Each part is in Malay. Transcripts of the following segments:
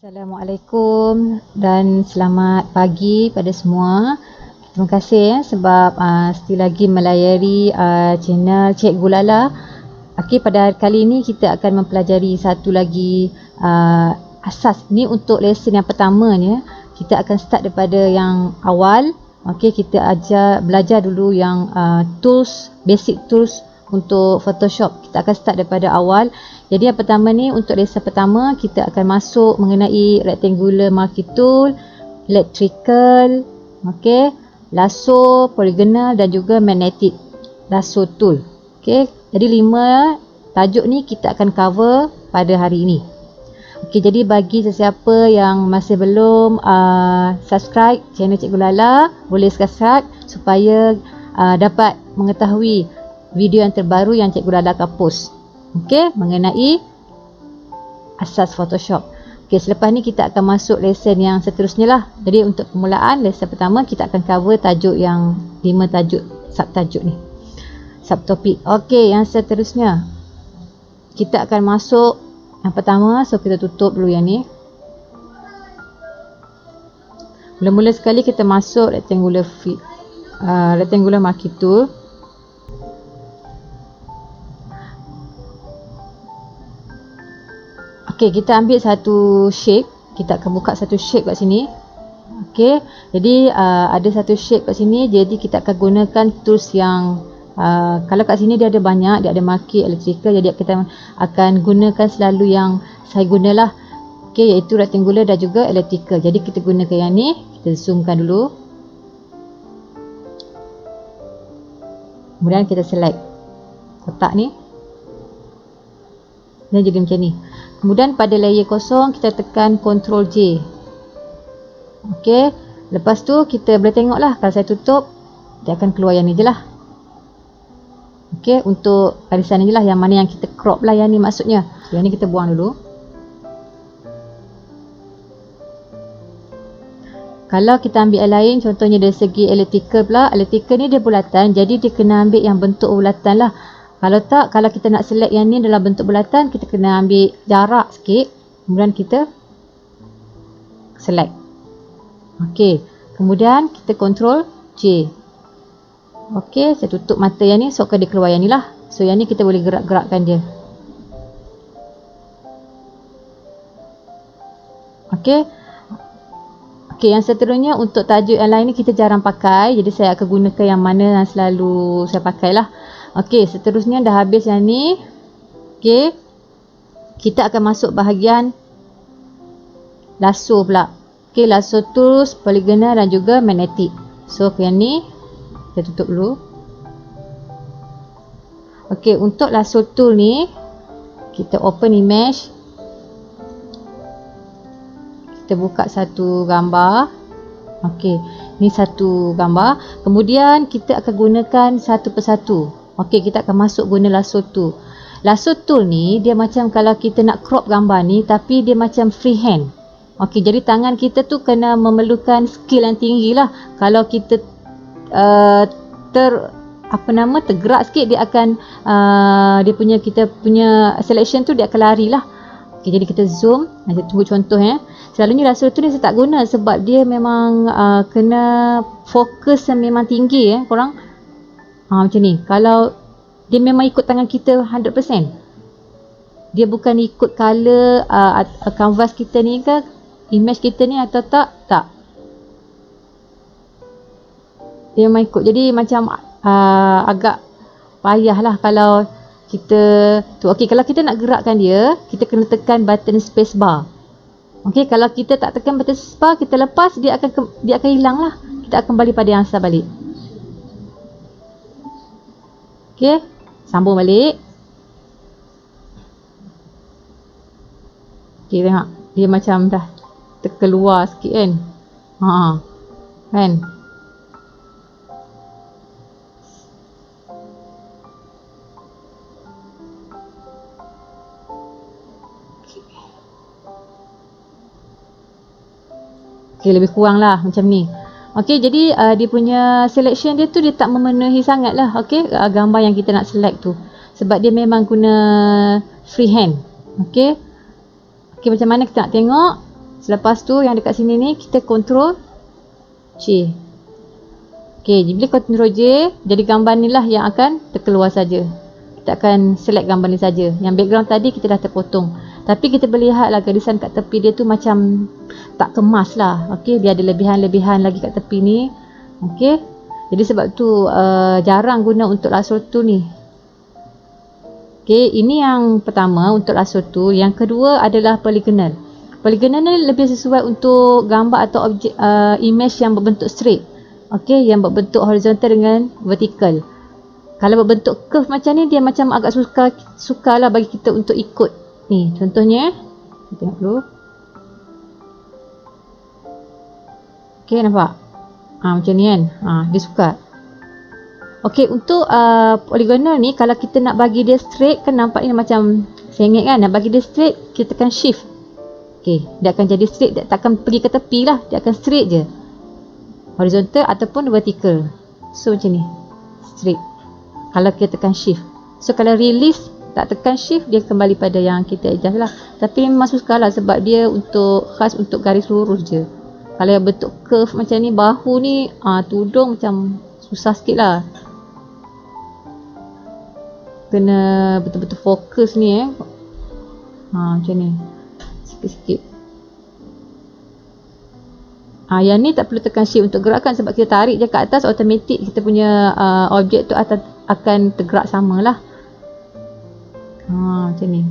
Assalamualaikum dan selamat pagi pada semua. Terima kasih sebab still lagi melayari channel Cikgu Lala. Okey, pada hari kali ini kita akan mempelajari satu lagi asas. Ni untuk lesson yang pertamanya. Kita akan start daripada yang awal. Okey, kita belajar dulu yang tools, basic tools untuk Photoshop. Kita akan start daripada awal. Jadi yang pertama ni, untuk lesson pertama kita akan masuk mengenai rectangular marquee tool, electrical, okey, lasso, polygonal dan juga magnetic lasso tool. Okey, jadi 5 tajuk ni kita akan cover pada hari ini. Okey, jadi bagi sesiapa yang masih belum subscribe channel Cikgu Lala, boleh subscribe supaya dapat mengetahui video yang terbaru yang Cikgu Lala akan post. Okey, mengenai asas Photoshop. Okey, selepas ni kita akan masuk lesson yang seterusnya lah. Jadi untuk permulaan lesson pertama kita akan cover tajuk yang 5 tajuk, subtajuk ni, subtopik. Okey, yang seterusnya kita akan masuk yang pertama. So kita tutup dulu yang ni. Mula-mula sekali kita masuk rectangular marquee tool. Okey, kita ambil satu shape. Kita akan buka satu shape kat sini. Okey, jadi ada satu shape kat sini. Jadi kita akan gunakan tools yang kalau kat sini dia ada banyak, dia ada marquee, electrical. Jadi kita akan gunakan selalu yang saya gunalah. Okey, iaitu rectangular dan juga electrical. Jadi kita gunakan yang ni. Kita zoomkan dulu. Kemudian kita select kotak ni. Dia jadi macam ni. Kemudian pada layer kosong kita tekan Ctrl J. Okey, lepas tu kita boleh tengok lah, kalau saya tutup dia akan keluar yang ni je lah. Okey, untuk barisan ni je lah, yang mana yang kita crop lah yang ni maksudnya. So, yang ni kita buang dulu. Kalau kita ambil yang lain, contohnya dari segi electrical pula, electrical ni dia bulatan, jadi dia kena ambil yang bentuk bulatan lah. Kalau tak, kalau kita nak select yang ni dalam bentuk bulatan, kita kena ambil jarak sikit. Kemudian kita select. Okey. Kemudian kita Ctrl J. Okey, saya tutup mata yang ni. So, dia keluar yang ni lah. So, yang ni kita boleh gerak-gerakkan dia. Okey. Okey, yang seterusnya untuk tajuk yang lain ni kita jarang pakai. Jadi, saya akan gunakan yang mana yang selalu saya pakai lah. Okey, seterusnya dah habis yang ni. Okey, kita akan masuk bahagian lasso pula. Okey, lasso tools, polygonal dan juga magnetic. So, yang ni kita tutup dulu. Okey, untuk lasso tool ni kita open image. Kita buka satu gambar. Okey, ni satu gambar. Kemudian kita akan gunakan satu persatu. Okey, kita akan masuk guna lasso tool. Lasso tool ni dia macam kalau kita nak crop gambar ni, tapi dia macam freehand. Okey, jadi tangan kita tu kena memerlukan skill yang tinggi lah. Kalau kita tergerak sikit, dia akan kita punya selection tu dia akan lari lah. Okey, jadi kita zoom. Nanti tunggu contoh ya. Selalunya lasso tool ni saya tak guna sebab dia memang kena fokus yang memang tinggi korang. Macam ni. Kalau dia memang ikut tangan kita 100%. Dia bukan ikut color canvas kita ni ke, image kita ni atau tak. Dia memang ikut. Jadi macam agak payah lah kalau kita tu. Okey, kalau kita nak gerakkan dia, kita kena tekan button space bar. Okey, kalau kita tak tekan button space bar, kita lepas, dia akan hilang lah. Kita akan kembali pada yang asal balik. Okey, sambung balik. Okey, tengok. Dia macam dah terkeluar sikit kan. Kan. Okey, lebih kurang lah macam ni. Okey, jadi dia punya selection dia tu dia tak memenuhi sangat lah. Okey, gambar yang kita nak select tu. Sebab dia memang guna freehand. Okey. Okey, macam mana kita nak tengok? Selepas tu yang dekat sini ni kita control J. Okey, bila control J, jadi gambar ni lah yang akan terkeluar saja. Kita akan select gambar ni saja. Yang background tadi kita dah terpotong. Tapi kita boleh lihat lah garisan kat tepi dia tu macam tak kemas lah. Okey, dia ada lebihan-lebihan lagi kat tepi ni. Okey. Jadi sebab tu jarang guna untuk lasso tool ni. Okey, ini yang pertama untuk lasso tool. Yang kedua adalah polygonal. Polygonal ni lebih sesuai untuk gambar atau objek image yang berbentuk straight. Okey, yang berbentuk horizontal dengan vertikal. Kalau berbentuk curve macam ni, dia macam agak sukarlah bagi kita untuk ikut. Ni contohnya, kita tengok dulu. Okey, nampak? Macam ni kan. Dia sukar. Okey, untuk polygonal ni, kalau kita nak bagi dia straight, kan nampaknya macam sengit kan. Nak bagi dia straight, kita tekan shift. Okey, dia akan jadi straight. Dia takkan pergi ke tepi lah. Dia akan straight je. Horizontal ataupun vertical. So macam ni. Straight. Kalau kita tekan shift. So kalau release, tak tekan shift, dia kembali pada yang kita adjust lah. Tapi memang susah lah sebab dia khas untuk garis lurus je. Kalau yang bentuk curve macam ni, bahu ni, tudung macam susah sikit lah. Kena betul-betul fokus ni macam ni. Sikit-sikit. Yang ni tak perlu tekan shift untuk gerakkan sebab kita tarik je ke atas, automatik kita punya objek tu akan tergerak samalah. Macam ni.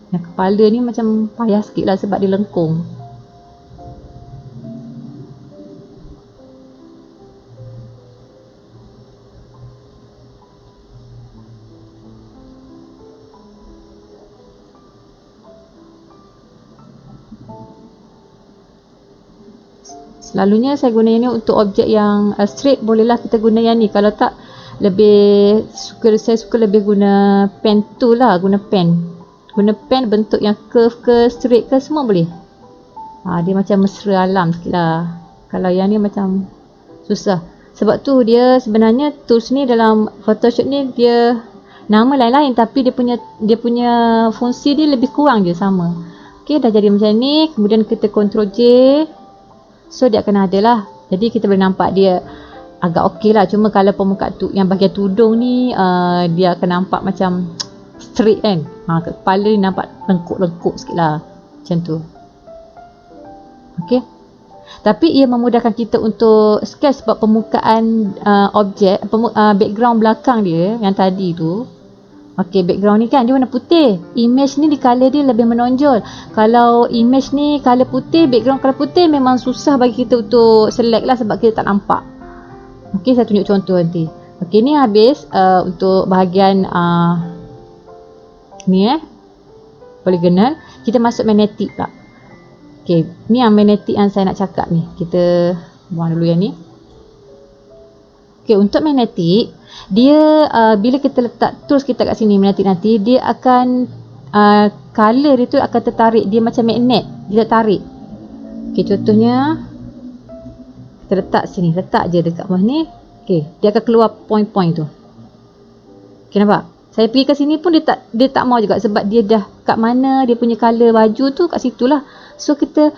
Yang kepala ni macam payah sikit lah sebab dia lengkung. Selalunya saya guna ini untuk objek yang straight, bolehlah kita guna yang ni. Kalau tak, saya suka lebih guna pen tool lah, guna pen bentuk yang curve ke straight ke semua boleh. Dia macam mesra alam sikit lah. Kalau yang ni macam susah. Sebab tu dia sebenarnya tools ni dalam Photoshop ni dia nama lain-lain, tapi dia punya fungsi dia lebih kurang je sama. Okey, dah jadi macam ni, kemudian kita Ctrl J. So dia akan ada lah. Jadi kita boleh nampak dia agak okey lah. Cuma kalau permukaan yang bahagian tudung ni dia akan nampak macam straight kan. Kepala ni nampak lengkuk-lengkuk sikit lah. Macam tu. Okey. Tapi ia memudahkan kita untuk sketch sebab permukaan objek, background belakang dia yang tadi tu. Okey, background ni kan dia warna putih. Image ni di color dia lebih menonjol. Kalau image ni color putih, background color putih, memang susah bagi kita untuk select lah sebab kita tak nampak. Okey, saya tunjuk contoh nanti. Okey, ni habis untuk bahagian ni polygonal. Kita masuk magnetic pula. Okey, ni yang magnetic yang saya nak cakap ni. Kita buang dulu yang ni. Okey, untuk magnetic, dia bila kita letak tools kita kat sini magnetic nanti, dia akan color dia tu akan tertarik. Dia macam magnet, dia tarik. Okey, contohnya kita letak sini, letak je dekat bawah ni. Okey, dia akan keluar point-point tu. Okey, nampak? Saya pergi ke sini pun dia tak mau juga sebab dia dah kat mana dia punya color baju tu, kat situlah. So kita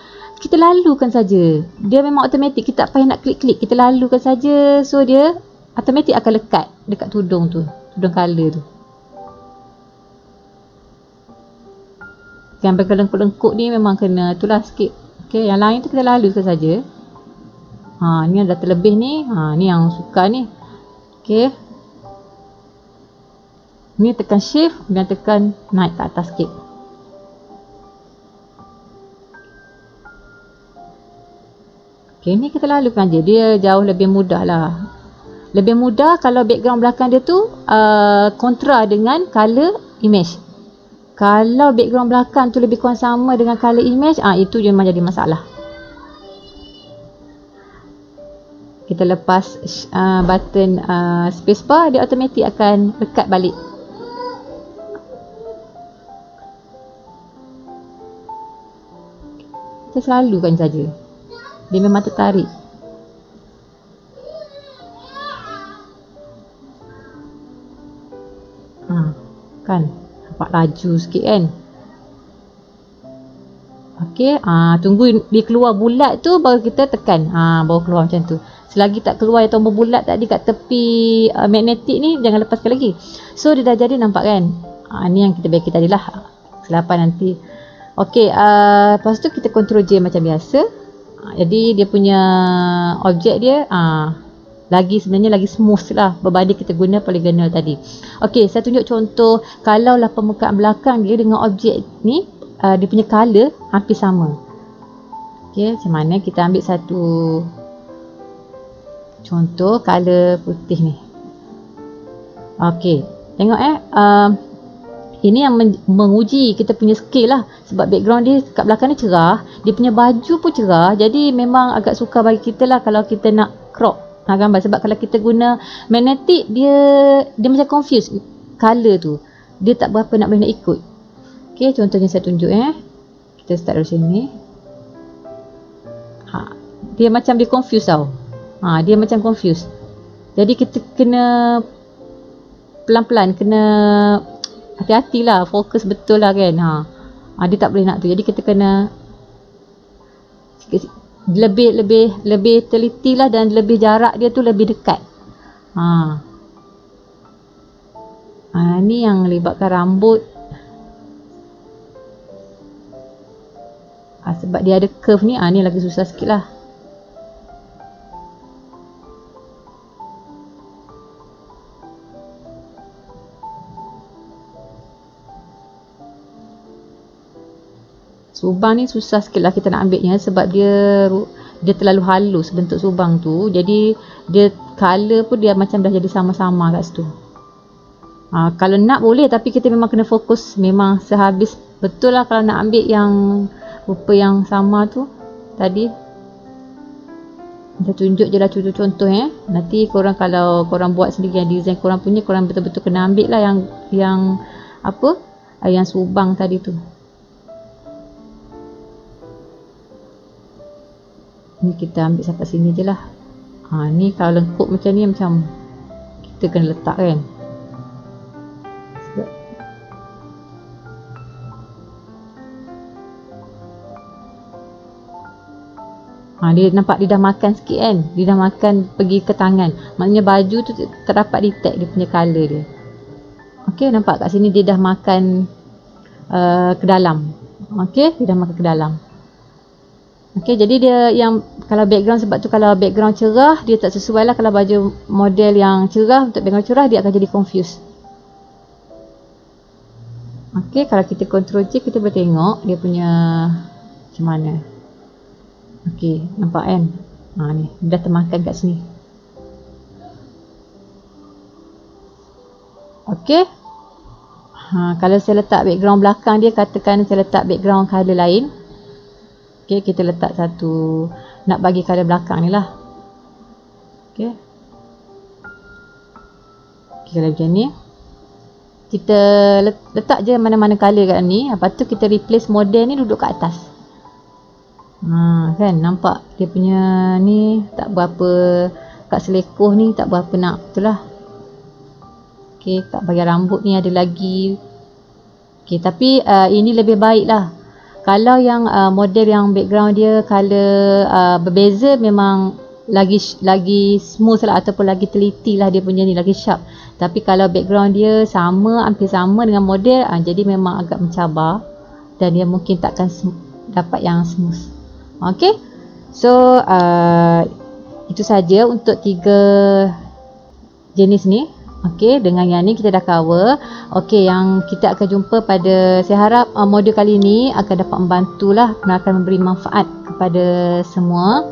lalukan saja. Dia memang automatik, kita tak payah nak klik-klik, kita lalukan saja. So dia automatik akan lekat dekat tudung tu, tudung color tu. Yang berkelengkuk-lengkuk ni memang kena itulah sikit. Okey, yang lain tu kita lalukan saja. Ni yang dah terlebih ni, ni yang suka ni. Okey. Ni tekan shift dan tekan naik ke atas sikit. Okey, ni kita lalukan je. Dia jauh lebih mudah lah. Lebih mudah kalau background belakang dia tu kontra dengan color image. Kalau background belakang tu lebih kurang sama dengan color image, itu je memang jadi masalah. Kita lepas button spacebar, dia automatik akan lekat balik. Kita selalukan saja. Dia memang tertarik. Kan nampak laju sikit kan. Okey, tunggu dia keluar bulat tu baru kita tekan. Baru keluar macam tu. Selagi tak keluar yang tombol bulat tadi kat tepi magnetik ni, jangan lepaskan lagi. So dia dah jadi, nampak kan? Ni yang kita bagi tadi lah. Kesilapan nanti. Okey, lepas tu kita control J macam biasa. Jadi dia punya objek dia sebenarnya lagi smooth lah berbanding kita guna polygonal tadi. Okey, saya tunjuk contoh kalau lah permukaan belakang dia dengan objek ni, dia punya color hampir sama. Okey, macam mana kita ambil satu contoh color putih ni. Okey, tengok ini yang menguji kita punya skill lah, sebab background dia kat belakang ni cerah, dia punya baju pun cerah, jadi memang agak sukar bagi kita lah kalau kita nak crop gambar. Sebab kalau kita guna magnetic, dia macam confuse color tu, dia tak berapa nak boleh nak ikut. Okey, contohnya saya tunjuk kita start dari sini. Dia macam dia confuse tau. Dia macam confuse, jadi kita kena pelan-pelan, kena hati-hati lah, fokus betul lah kan. Dia tak boleh nak tu, jadi kita kena lebih teliti lah, dan lebih jarak dia tu lebih dekat. Ni yang libatkan rambut. Sebab dia ada curve ni, ni lagi susah sikit lah. Subang ni susah sikit lah kita nak ambilnya, sebab dia terlalu halus bentuk subang tu. Jadi dia color pun dia macam dah jadi sama-sama kat situ. Kalau nak boleh, tapi kita memang kena fokus memang sehabis betul lah kalau nak ambil yang rupa yang sama tu tadi. Kita tunjuk je lah contoh nanti korang kalau korang buat sendiri yang design korang punya, korang betul-betul kena ambil lah yang subang tadi tu. Ni kita ambil sampai sini je lah. Ni kalau lengkup macam ni, macam kita kena letak kan. Dia nampak dia dah makan sikit kan. Dia dah makan pergi ke tangan. Maknanya baju tu terdapat detect dia punya colour dia. Okey, nampak kat sini dia dah makan ke dalam. Okey, dia dah makan ke dalam. Okey, jadi dia yang kalau background, sebab tu kalau background cerah dia tak sesuai lah. Kalau baju model yang cerah untuk background cerah, dia akan jadi confused. Okey, kalau kita control J, kita boleh tengok dia punya macam mana. Okey, nampak kan? Ni dah termakan kat sini. Okey. Kalau saya letak background belakang dia, katakan saya letak background color lain. Okey, kita letak satu, nak bagi color belakang ni lah. Okey. Kalau macam ni, kita letak je mana-mana color kat ni. Lepas tu kita replace model ni duduk kat atas. Kan nampak dia punya ni tak berapa, kat selekoh ni tak berapa nak, betul lah. Okey, kat bahagian rambut ni ada lagi. Okey, tapi ini lebih baik lah. Kalau yang model yang background dia color berbeza, memang lagi smooth lah, ataupun lagi teliti lah dia punya ni, lagi sharp. Tapi kalau background dia sama, hampir sama dengan model, jadi memang agak mencabar dan dia mungkin takkan dapat yang smooth. Okey, so itu saja untuk 3 jenis ni. Okey, dengan yang ni kita dah cover. Okey, yang kita akan jumpa pada, saya harap modul kali ni akan dapat membantulah dan akan memberi manfaat kepada semua.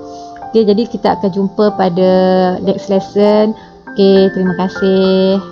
Okey, jadi kita akan jumpa pada next lesson. Okey, terima kasih.